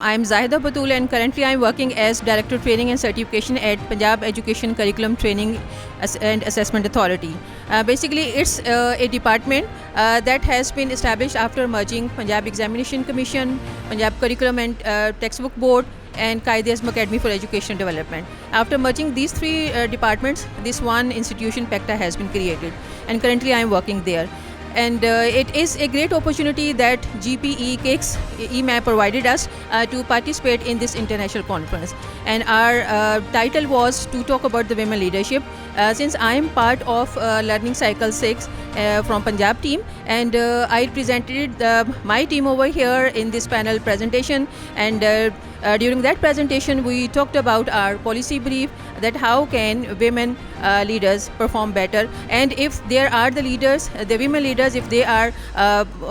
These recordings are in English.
I am Zahida Batul and currently I am working as Director of Training and Certification at Punjab Education Curriculum Training and Assessment Authority. Basically, it's a department that has been established after merging Punjab Examination Commission, Punjab Curriculum and Textbook Board, and Qaid-e-Azam Academy for Education Development. After merging these three departments, this one institution, PECTA, has been created, and currently I am working there. And it is a great opportunity that GPE KICS EMAP provided us to participate in this international conference. And our title was to talk about the women leadership. Since I am part of Learning Cycle 6 from Punjab team, and I presented my team over here in this panel presentation, and during that presentation we talked about our policy brief, that how can women leaders perform better, and if there are the leaders, the women leaders, if they are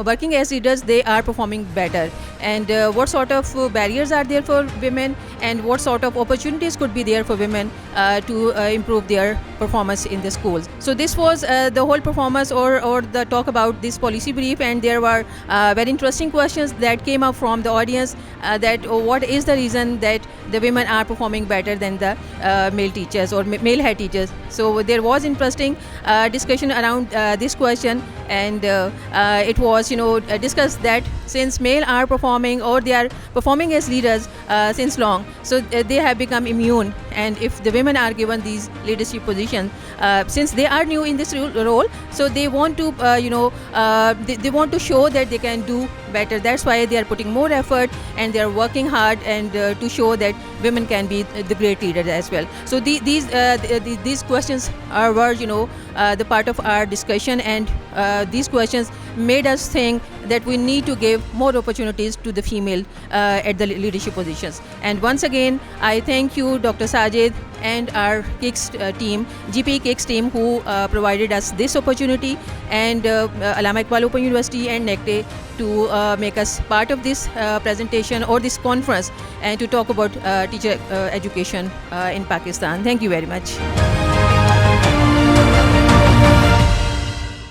working as leaders, they are performing better, and what sort of barriers are there for women, and what sort of opportunities could be there for women to improve their performance in the schools. So this was the whole performance or the talk about this policy brief, and there were very interesting questions that came up from the audience, that what is the reason that the women are performing better than the male teachers or male head teachers. So there was interesting discussion around this question, and it was discussed that since male are performing or they are performing as leaders since long, so they have become immune, and if the women are given these leadership positions, since they are new in this role, so they want to they want to show that they can do better. That's why they are putting more effort and they are working hard, and to show that women can be the great leaders as well. So these questions were the part of our discussion, and these questions made us think that we need to give more opportunities to the female at the leadership positions. And once again, I thank you, Dr. Sajid, and our KICS team, GPE KICS team, who provided us this opportunity, and Allama Iqbal Open University and NECTE to make us part of this presentation or this conference, and to talk about teacher education in Pakistan. Thank you very much.